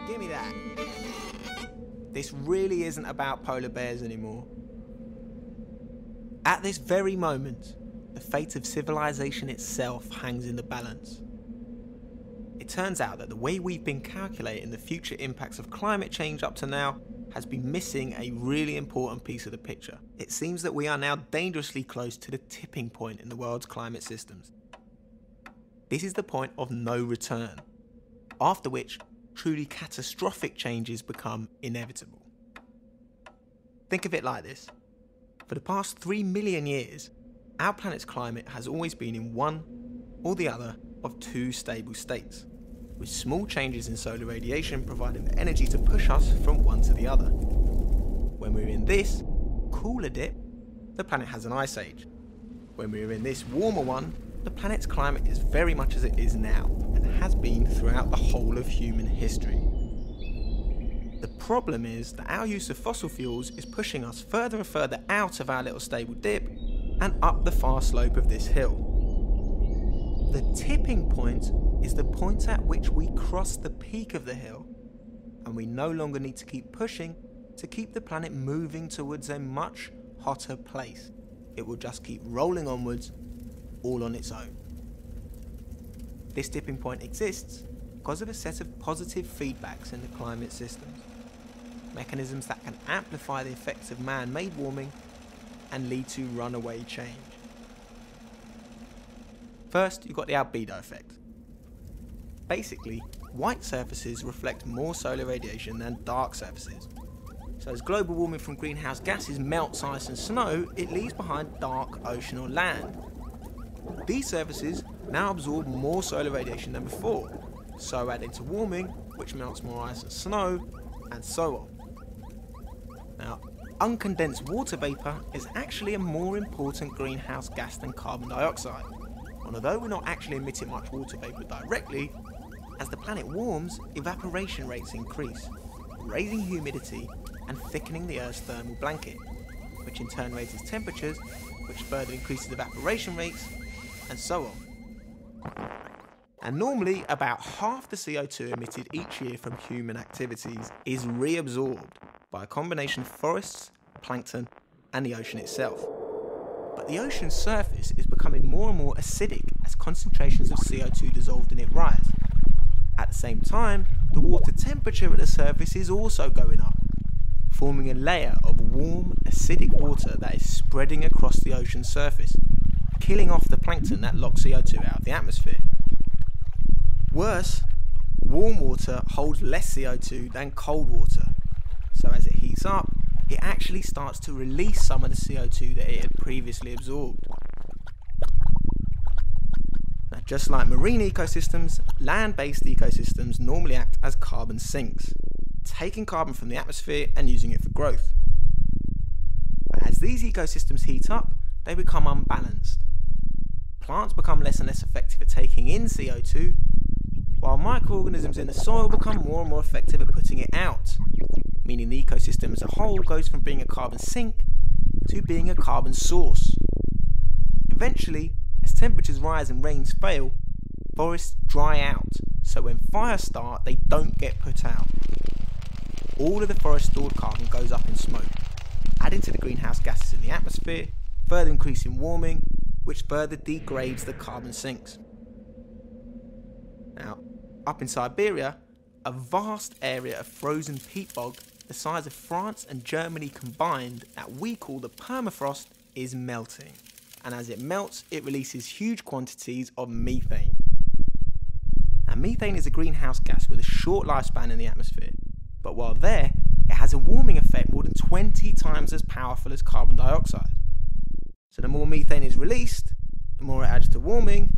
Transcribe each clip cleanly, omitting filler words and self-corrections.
Give me that. This really isn't about polar bears anymore. At this very moment, the fate of civilization itself hangs in the balance. It turns out that the way we've been calculating the future impacts of climate change up to now has been missing a really important piece of the picture. It seems that we are now dangerously close to the tipping point in the world's climate systems. This is the point of no return, after which truly catastrophic changes become inevitable. Think of it like this. For the past 3 million years, our planet's climate has always been in one or the other of two stable states, with small changes in solar radiation providing the energy to push us from one to the other. When we're in this cooler dip, the planet has an ice age. When we're in this warmer one, the planet's climate is very much as it is now, and has been throughout the whole of human history. The problem is that our use of fossil fuels is pushing us further and further out of our little stable dip and up the far slope of this hill. The tipping point is the point at which we cross the peak of the hill, and we no longer need to keep pushing to keep the planet moving towards a much hotter place. It will just keep rolling onwards, all on its own. This tipping point exists because of a set of positive feedbacks in the climate systems, mechanisms that can amplify the effects of man-made warming and lead to runaway change. First, you've got the albedo effect. Basically, white surfaces reflect more solar radiation than dark surfaces. So as global warming from greenhouse gases melts ice and snow, it leaves behind dark ocean or land. These surfaces now absorb more solar radiation than before, so adding to warming, which melts more ice and snow, and so on. Now, uncondensed water vapour is actually a more important greenhouse gas than carbon dioxide. And although we're not actually emitting much water vapour directly, as the planet warms, evaporation rates increase, raising humidity and thickening the Earth's thermal blanket, which in turn raises temperatures, which further increases evaporation rates, and so on. And normally, about half the CO2 emitted each year from human activities is reabsorbed by a combination of forests, plankton, and the ocean itself. But the ocean's surface is becoming more and more acidic as concentrations of CO2 dissolved in it rise. At the same time, the water temperature at the surface is also going up, forming a layer of warm, acidic water that is spreading across the ocean's surface, killing off the plankton that locks CO2 out of the atmosphere. Worse, warm water holds less CO2 than cold water, so as it heats up, it actually starts to release some of the CO2 that it had previously absorbed. Now, just like marine ecosystems, land-based ecosystems normally act as carbon sinks, taking carbon from the atmosphere and using it for growth. But as these ecosystems heat up, they become unbalanced. Plants become less and less effective at taking in CO2, while microorganisms in the soil become more and more effective at putting it out, meaning the ecosystem as a whole goes from being a carbon sink to being a carbon source. Eventually, as temperatures rise and rains fail, forests dry out, so when fires start, they don't get put out. All of the forest stored carbon goes up in smoke, adding to the greenhouse gases in the atmosphere, further increasing warming, which further degrades the carbon sinks. Now, up in Siberia, a vast area of frozen peat bog the size of France and Germany combined that we call the permafrost is melting. And as it melts, it releases huge quantities of methane. Now, methane is a greenhouse gas with a short lifespan in the atmosphere, but while there, it has a warming effect more than 20 times as powerful as carbon dioxide. So the more methane is released, the more it adds to warming,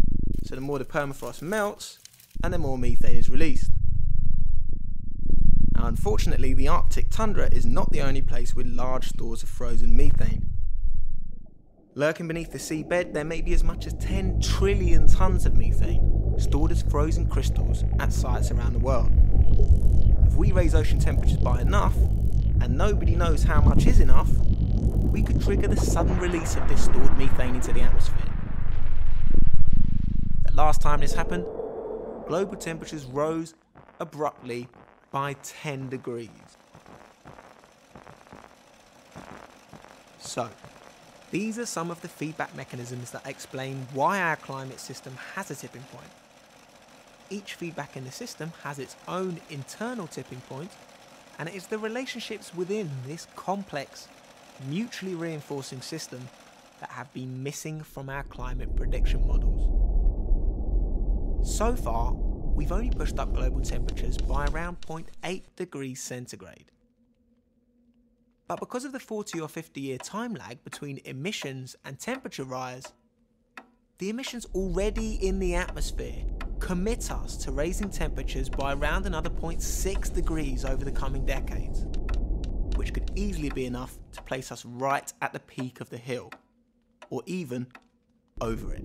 so the more the permafrost melts, and the more methane is released. Now, unfortunately, the Arctic tundra is not the only place with large stores of frozen methane. Lurking beneath the seabed, there may be as much as 10 trillion tons of methane stored as frozen crystals at sites around the world. If we raise ocean temperatures by enough, and nobody knows how much is enough, we could trigger the sudden release of this stored methane into the atmosphere. The last time this happened, global temperatures rose abruptly by 10 degrees. So, these are some of the feedback mechanisms that explain why our climate system has a tipping point. Each feedback in the system has its own internal tipping point, and it is the relationships within this complex, mutually reinforcing system that have been missing from our climate prediction models. So far, we've only pushed up global temperatures by around 0.8 degrees centigrade. But because of the 40 or 50 year time lag between emissions and temperature rise, the emissions already in the atmosphere commit us to raising temperatures by around another 0.6 degrees over the coming decades, which could easily be enough to place us right at the peak of the hill, or even over it.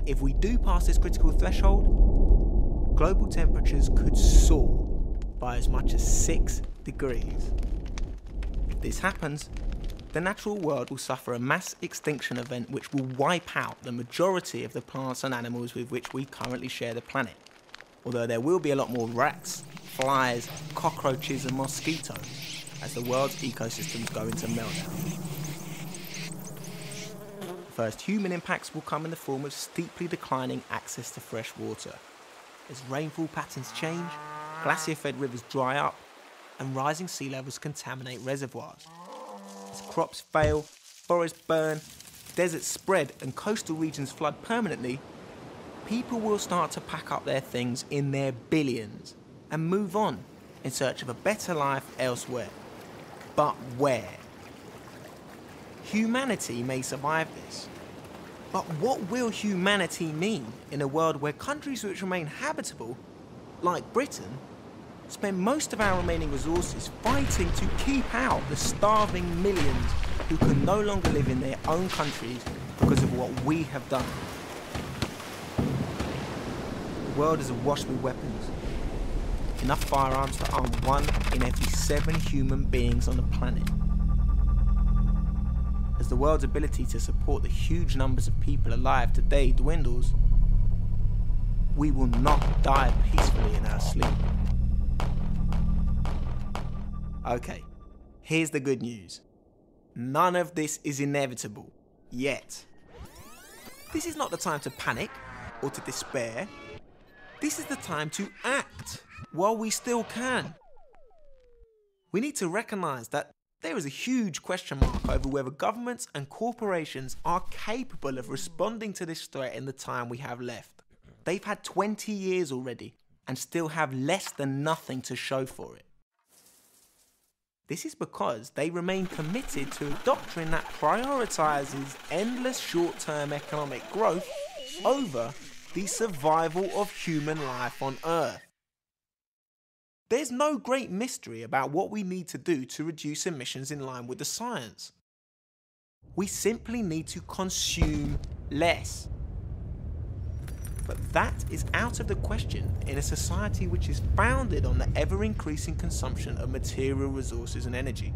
If we do pass this critical threshold, global temperatures could soar by as much as 6 degrees. If this happens, the natural world will suffer a mass extinction event which will wipe out the majority of the plants and animals with which we currently share the planet. Although there will be a lot more rats, flies, cockroaches and mosquitoes as the world's ecosystems go into meltdown. The first human impacts will come in the form of steeply declining access to fresh water. As rainfall patterns change, glacier-fed rivers dry up, and rising sea levels contaminate reservoirs. As crops fail, forests burn, deserts spread, and coastal regions flood permanently, people will start to pack up their things in their billions and move on in search of a better life elsewhere. But where? Humanity may survive this. But what will humanity mean in a world where countries which remain habitable, like Britain, spend most of our remaining resources fighting to keep out the starving millions who can no longer live in their own countries because of what we have done? The world is awash with weapons. Enough firearms to arm 1 in every 7 human beings on the planet. As the world's ability to support the huge numbers of people alive today dwindles, we will not die peacefully in our sleep. Okay, here's the good news. None of this is inevitable, yet. This is not the time to panic or to despair. This is the time to act while we still can. We need to recognise that there is a huge question mark over whether governments and corporations are capable of responding to this threat in the time we have left. They've had 20 years already and still have less than nothing to show for it. This is because they remain committed to a doctrine that prioritises endless short-term economic growth over the survival of human life on Earth. There's no great mystery about what we need to do to reduce emissions in line with the science. We simply need to consume less. But that is out of the question in a society which is founded on the ever-increasing consumption of material resources and energy.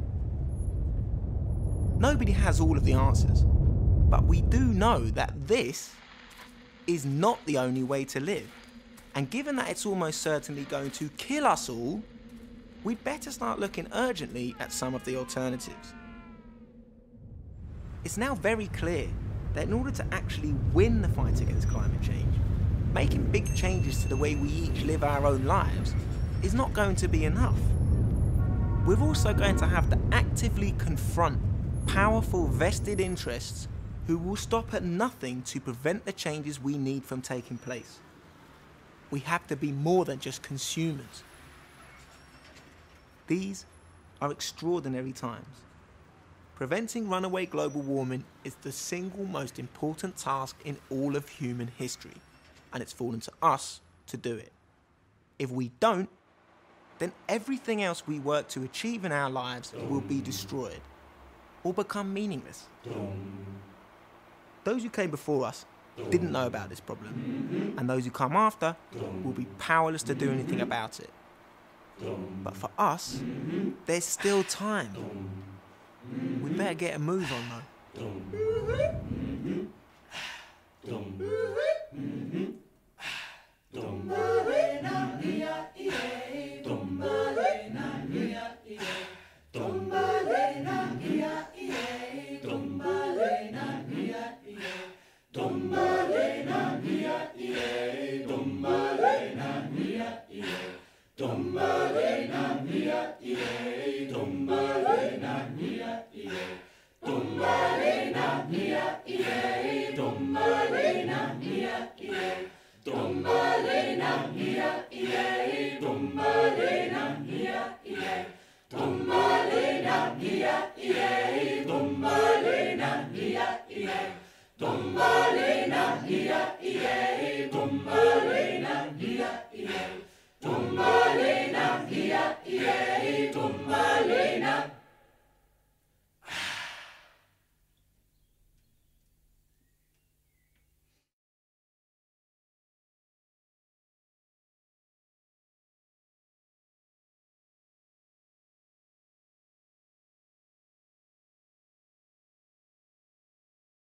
Nobody has all of the answers, but we do know that this is not the only way to live. And given that it's almost certainly going to kill us all, we'd better start looking urgently at some of the alternatives. It's now very clear that in order to actually win the fight against climate change, making big changes to the way we each live our own lives is not going to be enough. We're also going to have to actively confront powerful vested interests who will stop at nothing to prevent the changes we need from taking place. We have to be more than just consumers. These are extraordinary times. Preventing runaway global warming is the single most important task in all of human history, and it's fallen to us to do it. If we don't, then everything else we work to achieve in our lives will be destroyed or become meaningless. Those who came before us didn't know about this problem, and those who come after will be powerless to do anything about it. But for us, there's still time. We better get a move on though. ثم علينا